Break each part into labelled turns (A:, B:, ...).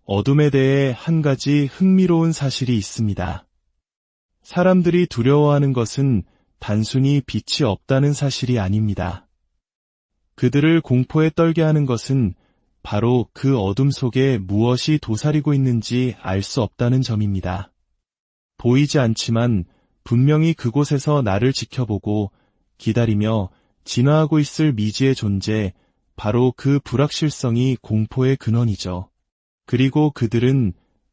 A: 어둠에 대해 한 가지 흥미로운 사실이 있습니다. 사람들이 두려워하는 것은 단순히 빛이 없다는 사실이 아닙니다. 그들을 공포에 떨게 하는 것은 바로 그 어둠 속에 무엇이 도사리고 있는지 알 수 없다는 점입니다. 보이지 않지만 분명히 그곳에서 나를 지켜보고 기다리며 진화하고 있을 미지의 존재, 바로 그 불확실성이 공포의 근원이죠. 그리고 그들은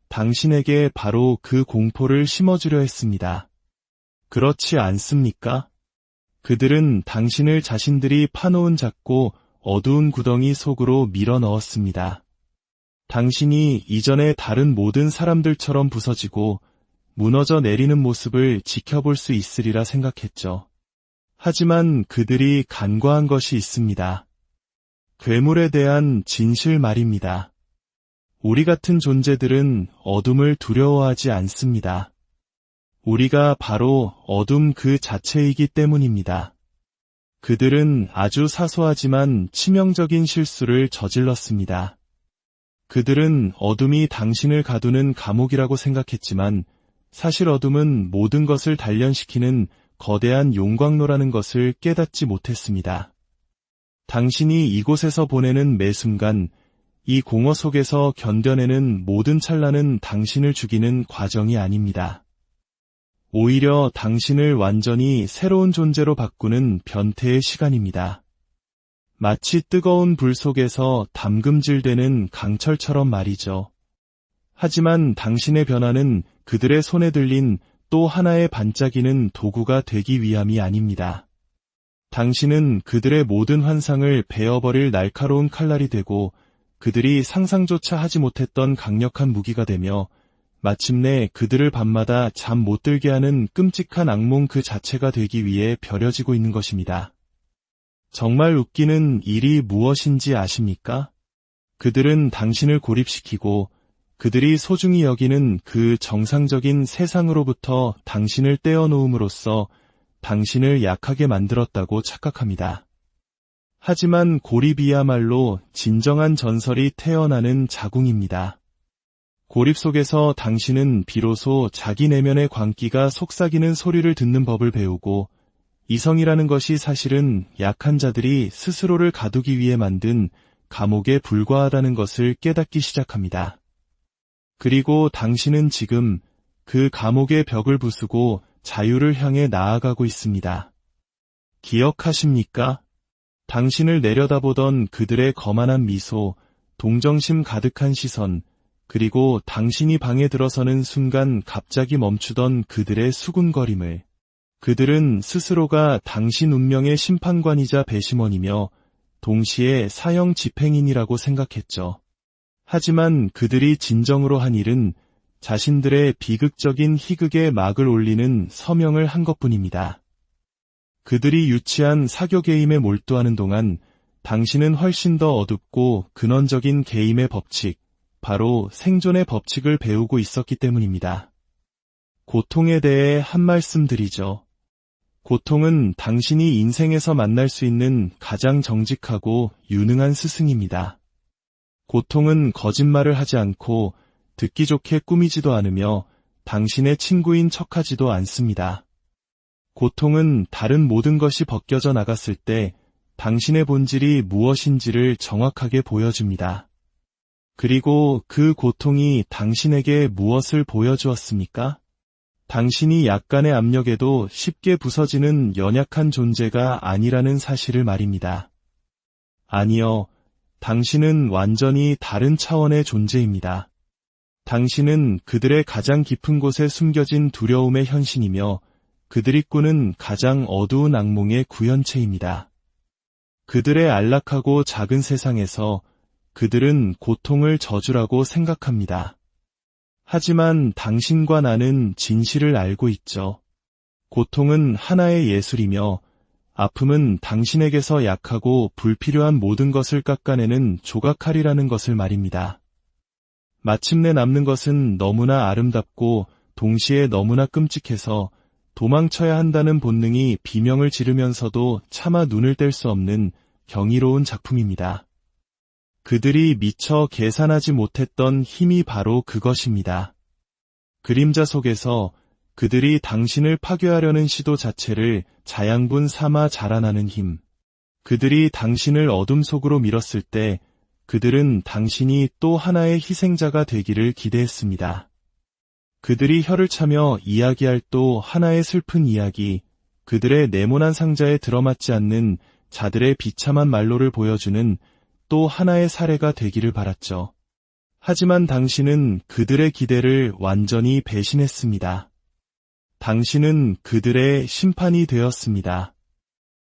A: 당신에게 바로 그 공포를 심어주려 했습니다. 그렇지 않습니까? 그들은 당신을 자신들이 파놓은 작고 어두운 구덩이 속으로 밀어 넣었습니다. 당신이 이전의 다른 모든 사람들처럼 부서지고 무너져 내리는 모습을 지켜볼 수 있으리라 생각했죠. 하지만 그들이 간과한 것이 있습니다. 괴물에 대한 진실 말입니다. 우리 같은 존재들은 어둠을 두려워하지 않습니다. 우리가 바로 어둠 그 자체이기 때문입니다. 그들은 아주 사소하지만 치명적인 실수를 저질렀습니다. 그들은 어둠이 당신을 가두는 감옥이라고 생각했지만 사실 어둠은 모든 것을 단련시키는 거대한 용광로라는 것을 깨닫지 못했습니다. 당신이 이곳에서 보내는 매 순간, 이 공허 속에서 견뎌내는 모든 찰나는 당신을 죽이는 과정이 아닙니다. 오히려 당신을 완전히 새로운 존재로 바꾸는 변태의 시간입니다. 마치 뜨거운 불 속에서 담금질되는 강철처럼 말이죠. 하지만 당신의 변화는 그들의 손에 들린 또 하나의 반짝이는 도구가 되기 위함이 아닙니다. 당신은 그들의 모든 환상을 베어버릴 날카로운 칼날이 되고 그들이 상상조차 하지 못했던 강력한 무기가 되며 마침내 그들을 밤마다 잠 못 들게 하는 끔찍한 악몽 그 자체가 되기 위해 벼려지고 있는 것입니다. 정말 웃기는 일이 무엇인지 아십니까? 그들은 당신을 고립시키고 그들이 소중히 여기는 그 정상적인 세상으로부터 당신을 떼어놓음으로써 당신을 약하게 만들었다고 착각합니다. 하지만 고립이야말로 진정한 전설이 태어나는 자궁입니다. 고립 속에서 당신은 비로소 자기 내면의 광기가 속삭이는 소리를 듣는 법을 배우고 이성이라는 것이 사실은 약한 자들이 스스로를 가두기 위해 만든 감옥에 불과하다는 것을 깨닫기 시작합니다. 그리고 당신은 지금 그 감옥의 벽을 부수고 자유를 향해 나아가고 있습니다. 기억하십니까? 당신을 내려다보던 그들의 거만한 미소, 동정심 가득한 시선, 그리고 당신이 방에 들어서는 순간 갑자기 멈추던 그들의 수군거림을. 그들은 스스로가 당신 운명의 심판관이자 배심원이며 동시에 사형 집행인이라고 생각했죠. 하지만 그들이 진정으로 한 일은 자신들의 비극적인 희극에 막을 올리는 서명을 한 것뿐입니다. 그들이 유치한 사교 게임에 몰두하는 동안 당신은 훨씬 더 어둡고 근원적인 게임의 법칙, 바로 생존의 법칙을 배우고 있었기 때문입니다. 고통에 대해 한 말씀 드리죠. 고통은 당신이 인생에서 만날 수 있는 가장 정직하고 유능한 스승입니다. 고통은 거짓말을 하지 않고 듣기 좋게 꾸미지도 않으며 당신의 친구인 척하지도 않습니다. 고통은 다른 모든 것이 벗겨져 나갔을 때 당신의 본질이 무엇인지를 정확하게 보여줍니다. 그리고 그 고통이 당신에게 무엇을 보여주었습니까? 당신이 약간의 압력에도 쉽게 부서지는 연약한 존재가 아니라는 사실을 말입니다. 아니요, 당신은 완전히 다른 차원의 존재입니다. 당신은 그들의 가장 깊은 곳에 숨겨진 두려움의 현신이며 그들이 꾸는 가장 어두운 악몽의 구현체입니다. 그들의 안락하고 작은 세상에서 그들은 고통을 저주라고 생각합니다. 하지만 당신과 나는 진실을 알고 있죠. 고통은 하나의 예술이며 아픔은 당신에게서 약하고 불필요한 모든 것을 깎아내는 조각칼이라는 것을 말입니다. 마침내 남는 것은 너무나 아름답고 동시에 너무나 끔찍해서 도망쳐야 한다는 본능이 비명을 지르면서도 차마 눈을 뗄 수 없는 경이로운 작품입니다. 그들이 미처 계산하지 못했던 힘이 바로 그것입니다. 그림자 속에서 그들이 당신을 파괴하려는 시도 자체를 자양분 삼아 자라나는 힘. 그들이 당신을 어둠 속으로 밀었을 때 그들은 당신이 또 하나의 희생자가 되기를 기대했습니다. 그들이 혀를 차며 이야기할 또 하나의 슬픈 이야기, 그들의 네모난 상자에 들어맞지 않는 자들의 비참한 말로를 보여주는 또 하나의 사례가 되기를 바랐죠. 하지만 당신은 그들의 기대를 완전히 배신했습니다. 당신은 그들의 심판이 되었습니다.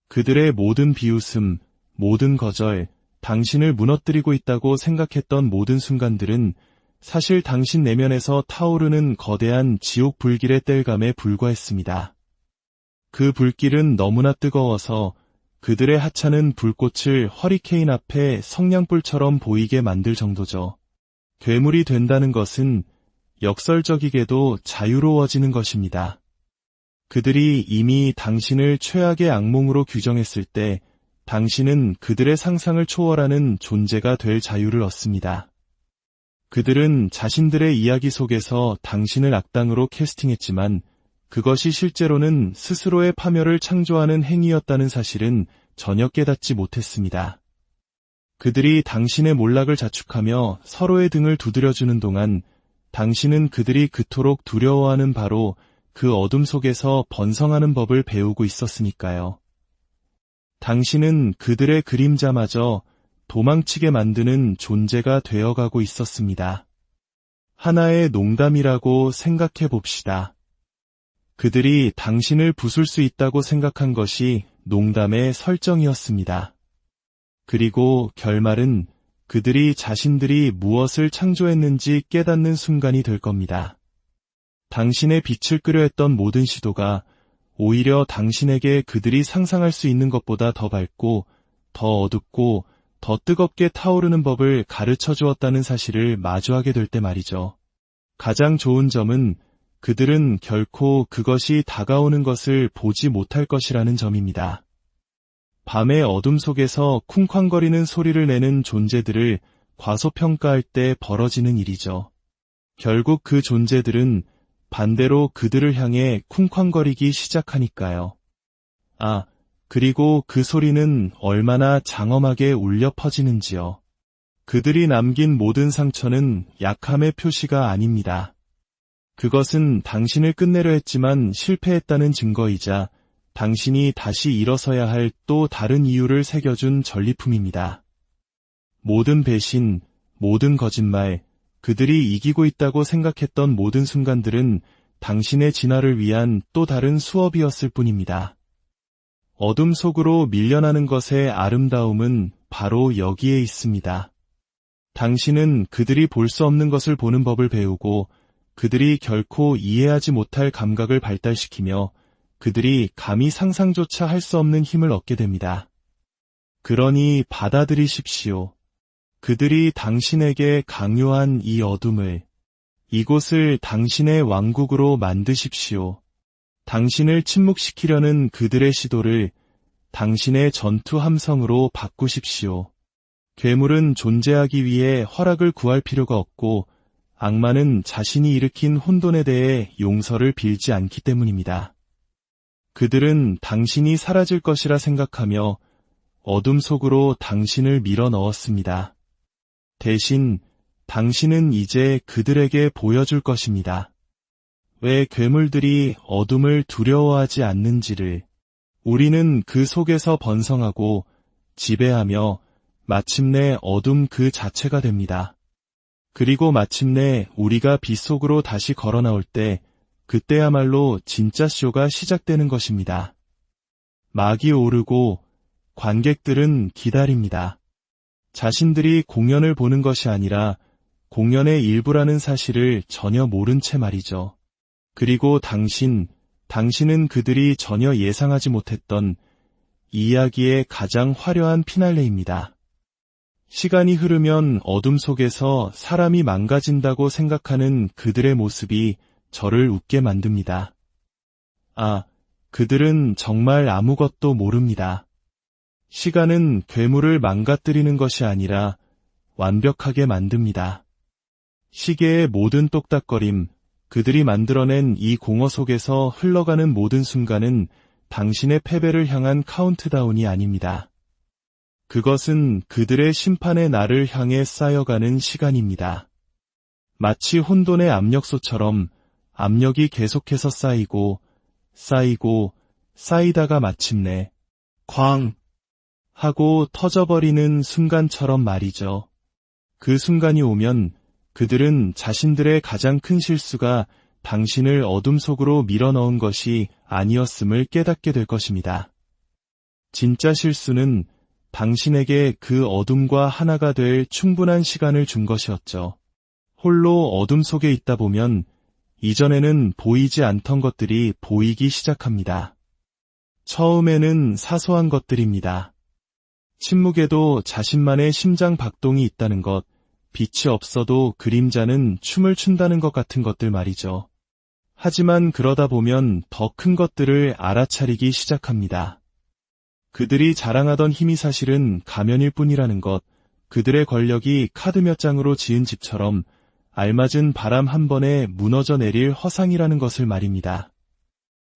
A: 그들의 모든 비웃음, 모든 거절, 당신을 무너뜨리고 있다고 생각했던 모든 순간들은 사실 당신 내면에서 타오르는 거대한 지옥 불길의 땔감에 불과했습니다. 그 불길은 너무나 뜨거워서 그들의 하찮은 불꽃을 허리케인 앞에 성냥불처럼 보이게 만들 정도죠. 괴물이 된다는 것은 역설적이게도 자유로워지는 것입니다. 그들이 이미 당신을 최악의 악몽으로 규정했을 때 당신은 그들의 상상을 초월하는 존재가 될 자유를 얻습니다. 그들은 자신들의 이야기 속에서 당신을 악당으로 캐스팅했지만 그것이 실제로는 스스로의 파멸을 창조하는 행위였다는 사실은 전혀 깨닫지 못했습니다. 그들이 당신의 몰락을 자축하며 서로의 등을 두드려주는 동안 당신은 그들이 그토록 두려워하는 바로 그 어둠 속에서 번성하는 법을 배우고 있었으니까요. 당신은 그들의 그림자마저 도망치게 만드는 존재가 되어가고 있었습니다. 하나의 농담이라고 생각해 봅시다. 그들이 당신을 부술 수 있다고 생각한 것이 농담의 설정이었습니다. 그리고 결말은 그들이 자신들이 무엇을 창조했는지 깨닫는 순간이 될 겁니다. 당신의 빛을 끄려 했던 모든 시도가 오히려 당신에게 그들이 상상할 수 있는 것보다 더 밝고 더 어둡고 더 뜨겁게 타오르는 법을 가르쳐 주었다는 사실을 마주하게 될 때 말이죠. 가장 좋은 점은 그들은 결코 그것이 다가오는 것을 보지 못할 것이라는 점입니다. 밤의 어둠 속에서 쿵쾅거리는 소리를 내는 존재들을 과소평가할 때 벌어지는 일이죠. 결국 그 존재들은 반대로 그들을 향해 쿵쾅거리기 시작하니까요. 그리고 그 소리는 얼마나 장엄하게 울려 퍼지는지요. 그들이 남긴 모든 상처는 약함의 표시가 아닙니다. 그것은 당신을 끝내려 했지만 실패했다는 증거이자 당신이 다시 일어서야 할 또 다른 이유를 새겨준 전리품입니다. 모든 배신, 모든 거짓말, 그들이 이기고 있다고 생각했던 모든 순간들은 당신의 진화를 위한 또 다른 수업이었을 뿐입니다. 어둠 속으로 밀려나는 것의 아름다움은 바로 여기에 있습니다. 당신은 그들이 볼 수 없는 것을 보는 법을 배우고 그들이 결코 이해하지 못할 감각을 발달시키며 그들이 감히 상상조차 할 수 없는 힘을 얻게 됩니다. 그러니 받아들이십시오. 그들이 당신에게 강요한 이 어둠을, 이곳을 당신의 왕국으로 만드십시오. 당신을 침묵시키려는 그들의 시도를 당신의 전투 함성으로 바꾸십시오. 괴물은 존재하기 위해 허락을 구할 필요가 없고 악마는 자신이 일으킨 혼돈에 대해 용서를 빌지 않기 때문입니다. 그들은 당신이 사라질 것이라 생각하며 어둠 속으로 당신을 밀어 넣었습니다. 대신 당신은 이제 그들에게 보여줄 것입니다. 왜 괴물들이 어둠을 두려워하지 않는지를, 우리는 그 속에서 번성하고 지배하며 마침내 어둠 그 자체가 됩니다. 그리고 마침내 우리가 빛 속으로 다시 걸어 나올 때 그때야말로 진짜 쇼가 시작되는 것입니다. 막이 오르고 관객들은 기다립니다. 자신들이 공연을 보는 것이 아니라 공연의 일부라는 사실을 전혀 모른 채 말이죠. 그리고 당신은 그들이 전혀 예상하지 못했던 이야기의 가장 화려한 피날레입니다. 시간이 흐르면 어둠 속에서 사람이 망가진다고 생각하는 그들의 모습이 저를 웃게 만듭니다. 그들은 정말 아무것도 모릅니다. 시간은 괴물을 망가뜨리는 것이 아니라 완벽하게 만듭니다. 시계의 모든 똑딱거림, 그들이 만들어낸 이 공허 속에서 흘러가는 모든 순간은 당신의 패배를 향한 카운트다운이 아닙니다. 그것은 그들의 심판의 날을 향해 쌓여가는 시간입니다. 마치 혼돈의 압력소처럼 압력이 계속해서 쌓이고 쌓이다가 마침내 쾅 하고 터져버리는 순간처럼 말이죠. 그 순간이 오면 그들은 자신들의 가장 큰 실수가 당신을 어둠 속으로 밀어넣은 것이 아니었음을 깨닫게 될 것입니다. 진짜 실수는 당신에게 그 어둠과 하나가 될 충분한 시간을 준 것이었죠. 홀로 어둠 속에 있다 보면 이전에는 보이지 않던 것들이 보이기 시작합니다. 처음에는 사소한 것들입니다. 침묵에도 자신만의 심장 박동이 있다는 것, 빛이 없어도 그림자는 춤을 춘다는 것 같은 것들 말이죠. 하지만 그러다 보면 더 큰 것들을 알아차리기 시작합니다. 그들이 자랑하던 힘이 사실은 가면일 뿐이라는 것, 그들의 권력이 카드 몇 장으로 지은 집처럼 알맞은 바람 한 번에 무너져 내릴 허상이라는 것을 말입니다.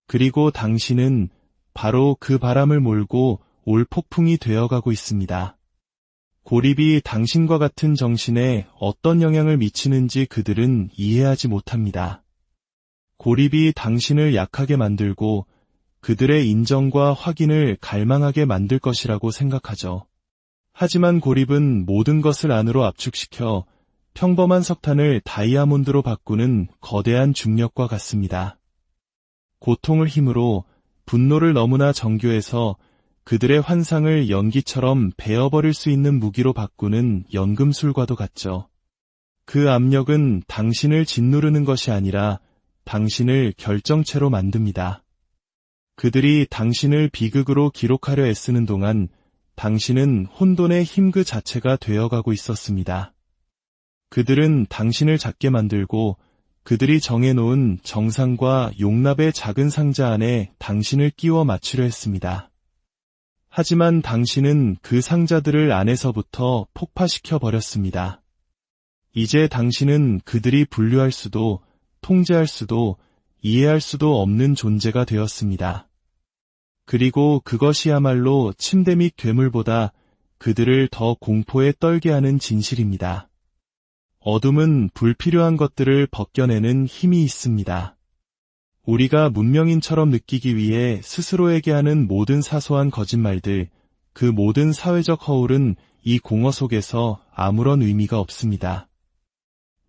A: 그리고 당신은 바로 그 바람을 몰고 올 폭풍이 되어가고 있습니다. 고립이 당신과 같은 정신에 어떤 영향을 미치는지 그들은 이해하지 못합니다. 고립이 당신을 약하게 만들고 그들의 인정과 확인을 갈망하게 만들 것이라고 생각하죠. 하지만 고립은 모든 것을 안으로 압축시켜 평범한 석탄을 다이아몬드로 바꾸는 거대한 중력과 같습니다. 고통을 힘으로 분노를 너무나 정교해서 그들의 환상을 연기처럼 베어버릴 수 있는 무기로 바꾸는 연금술과도 같죠. 그 압력은 당신을 짓누르는 것이 아니라 당신을 결정체로 만듭니다. 그들이 당신을 비극으로 기록하려 애쓰는 동안 당신은 혼돈의 힘 그 자체가 되어가고 있었습니다. 그들은 당신을 작게 만들고 그들이 정해놓은 정상과 용납의 작은 상자 안에 당신을 끼워 맞추려 했습니다. 하지만 당신은 그 상자들을 안에서부터 폭파시켜 버렸습니다. 이제 당신은 그들이 분류할 수도 통제할 수도 이해할 수도 없는 존재가 되었습니다. 그리고 그것이야말로 침대 및 괴물보다 그들을 더 공포에 떨게 하는 진실입니다. 어둠은 불필요한 것들을 벗겨내는 힘이 있습니다. 우리가 문명인처럼 느끼기 위해 스스로에게 하는 모든 사소한 거짓말들, 그 모든 사회적 허울은 이 공허 속에서 아무런 의미가 없습니다.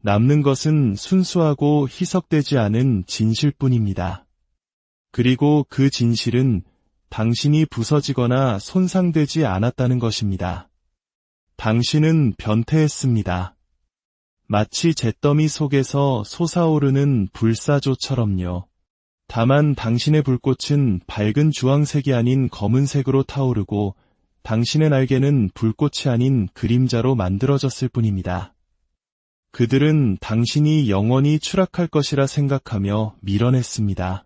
A: 남는 것은 순수하고 희석되지 않은 진실뿐입니다. 그리고 그 진실은 당신이 부서지거나 손상되지 않았다는 것입니다. 당신은 변태했습니다. 마치 잿더미 속에서 솟아오르는 불사조처럼요. 다만 당신의 불꽃은 밝은 주황색이 아닌 검은색으로 타오르고 당신의 날개는 불꽃이 아닌 그림자로 만들어졌을 뿐입니다. 그들은 당신이 영원히 추락할 것이라 생각하며 밀어냈습니다.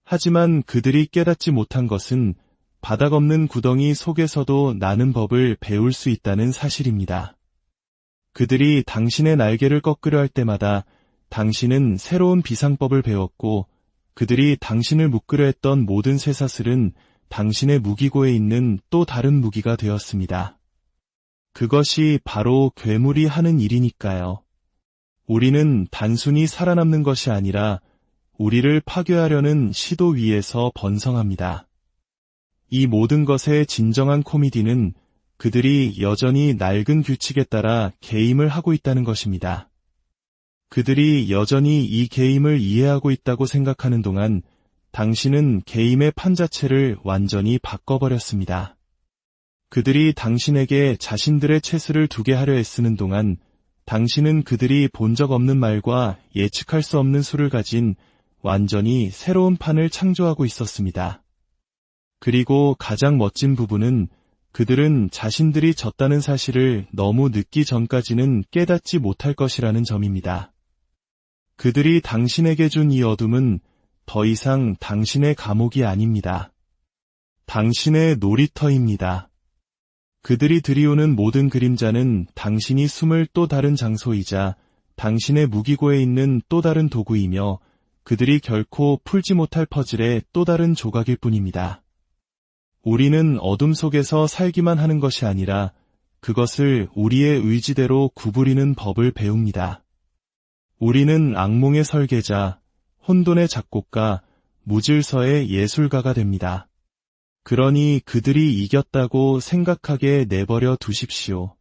A: 하지만 그들이 깨닫지 못한 것은 바닥 없는 구덩이 속에서도 나는 법을 배울 수 있다는 사실입니다. 그들이 당신의 날개를 꺾으려 할 때마다 당신은 새로운 비상법을 배웠고 그들이 당신을 묶으려 했던 모든 쇠사슬은 당신의 무기고에 있는 또 다른 무기가 되었습니다. 그것이 바로 괴물이 하는 일이니까요. 우리는 단순히 살아남는 것이 아니라 우리를 파괴하려는 시도 위에서 번성합니다. 이 모든 것의 진정한 코미디는 그들이 여전히 낡은 규칙에 따라 게임을 하고 있다는 것입니다. 그들이 여전히 이 게임을 이해하고 있다고 생각하는 동안 당신은 게임의 판 자체를 완전히 바꿔버렸습니다. 그들이 당신에게 자신들의 채수를 두게 하려 애쓰는 동안 당신은 그들이 본 적 없는 말과 예측할 수 없는 수를 가진 완전히 새로운 판을 창조하고 있었습니다. 그리고 가장 멋진 부분은 그들은 자신들이 졌다는 사실을 너무 늦기 전까지는 깨닫지 못할 것이라는 점입니다. 그들이 당신에게 준 이 어둠은 더 이상 당신의 감옥이 아닙니다. 당신의 놀이터입니다. 그들이 들이오는 모든 그림자는 당신이 숨을 또 다른 장소이자 당신의 무기고에 있는 또 다른 도구이며 그들이 결코 풀지 못할 퍼즐의 또 다른 조각일 뿐입니다. 우리는 어둠 속에서 살기만 하는 것이 아니라 그것을 우리의 의지대로 구부리는 법을 배웁니다. 우리는 악몽의 설계자, 혼돈의 작곡가, 무질서의 예술가가 됩니다. 그러니 그들이 이겼다고 생각하게 내버려 두십시오.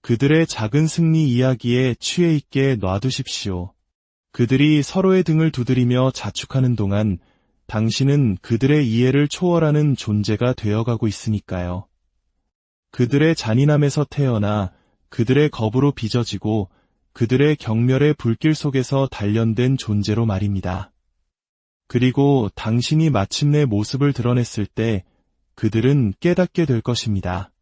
A: 그들의 작은 승리 이야기에 취해 있게 놔두십시오. 그들이 서로의 등을 두드리며 자축하는 동안 당신은 그들의 이해를 초월하는 존재가 되어가고 있으니까요. 그들의 잔인함에서 태어나 그들의 겁으로 빚어지고 그들의 경멸의 불길 속에서 단련된 존재로 말입니다. 그리고 당신이 마침내 모습을 드러냈을 때 그들은 깨닫게 될 것입니다.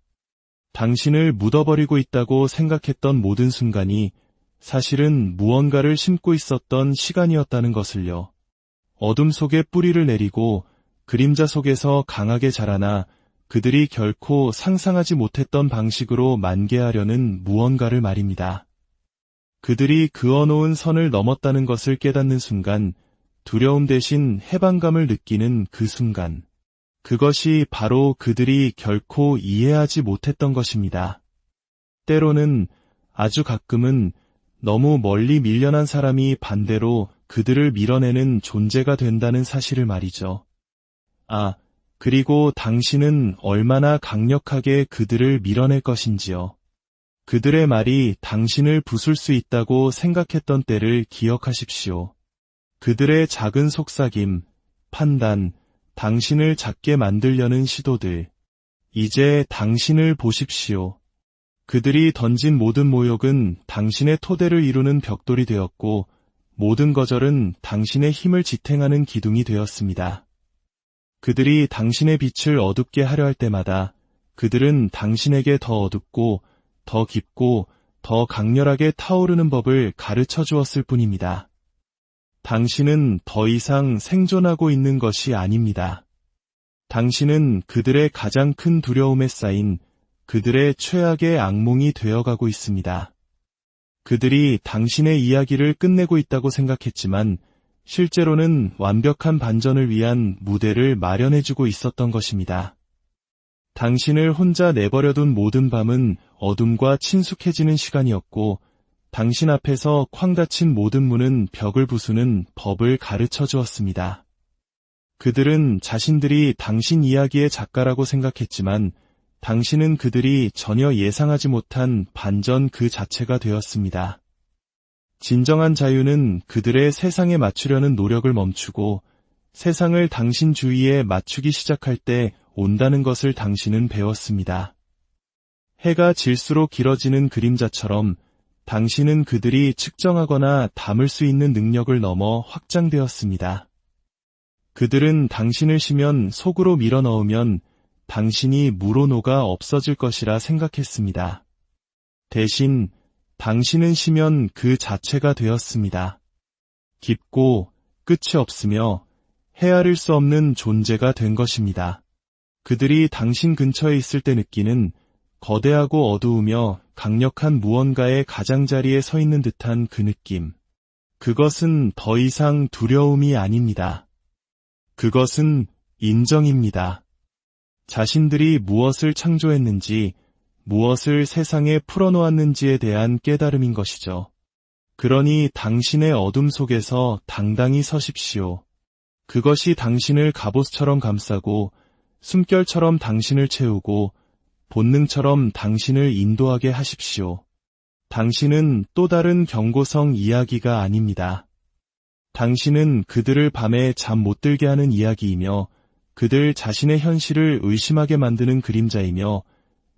A: 당신을 묻어버리고 있다고 생각했던 모든 순간이 사실은 무언가를 심고 있었던 시간이었다는 것을요. 어둠 속에 뿌리를 내리고 그림자 속에서 강하게 자라나 그들이 결코 상상하지 못했던 방식으로 만개하려는 무언가를 말입니다. 그들이 그어놓은 선을 넘었다는 것을 깨닫는 순간, 두려움 대신 해방감을 느끼는 그 순간, 그것이 바로 그들이 결코 이해하지 못했던 것입니다. 때로는, 아주 가끔은 너무 멀리 밀려난 사람이 반대로 그들을 밀어내는 존재가 된다는 사실을 말이죠. 그리고 당신은 얼마나 강력하게 그들을 밀어낼 것인지요. 그들의 말이 당신을 부술 수 있다고 생각했던 때를 기억하십시오. 그들의 작은 속삭임, 판단, 당신을 작게 만들려는 시도들. 이제 당신을 보십시오. 그들이 던진 모든 모욕은 당신의 토대를 이루는 벽돌이 되었고 모든 거절은 당신의 힘을 지탱하는 기둥이 되었습니다. 그들이 당신의 빛을 어둡게 하려 할 때마다 그들은 당신에게 더 어둡고 더 깊고 더 강렬하게 타오르는 법을 가르쳐 주었을 뿐입니다. 당신은 더 이상 생존하고 있는 것이 아닙니다. 당신은 그들의 가장 큰 두려움에 쌓인 그들의 최악의 악몽이 되어가고 있습니다. 그들이 당신의 이야기를 끝내고 있다고 생각했지만 실제로는 완벽한 반전을 위한 무대를 마련해주고 있었던 것입니다. 당신을 혼자 내버려둔 모든 밤은 어둠과 친숙해지는 시간이었고 당신 앞에서 쾅 닫힌 모든 문은 벽을 부수는 법을 가르쳐 주었습니다. 그들은 자신들이 당신 이야기의 작가라고 생각했지만 당신은 그들이 전혀 예상하지 못한 반전 그 자체가 되었습니다. 진정한 자유는 그들의 세상에 맞추려는 노력을 멈추고 세상을 당신 주위에 맞추기 시작할 때 온다는 것을 당신은 배웠습니다. 해가 질수록 길어지는 그림자처럼 당신은 그들이 측정하거나 담을 수 있는 능력을 넘어 확장되었습니다. 그들은 당신을 쉬면 속으로 밀어넣으면 당신이 무로 녹아 없어질 것이라 생각했습니다. 대신 당신은 쉬면 그 자체가 되었습니다. 깊고 끝이 없으며 헤아릴 수 없는 존재가 된 것입니다. 그들이 당신 근처에 있을 때 느끼는 거대하고 어두우며 강력한 무언가의 가장자리에 서 있는 듯한 그 느낌. 그것은 더 이상 두려움이 아닙니다. 그것은 인정입니다. 자신들이 무엇을 창조했는지, 무엇을 세상에 풀어놓았는지에 대한 깨달음인 것이죠. 그러니 당신의 어둠 속에서 당당히 서십시오. 그것이 당신을 갑옷처럼 감싸고 숨결처럼 당신을 채우고 본능처럼 당신을 인도하게 하십시오. 당신은 또 다른 경고성 이야기가 아닙니다. 당신은 그들을 밤에 잠 못 들게 하는 이야기이며 그들 자신의 현실을 의심하게 만드는 그림자이며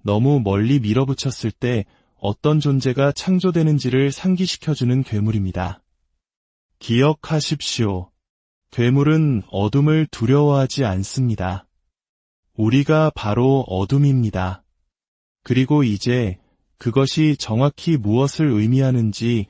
A: 너무 멀리 밀어붙였을 때 어떤 존재가 창조되는지를 상기시켜주는 괴물입니다. 기억하십시오. 괴물은 어둠을 두려워하지 않습니다. 우리가 바로 어둠입니다. 그리고 이제 그것이 정확히 무엇을 의미하는지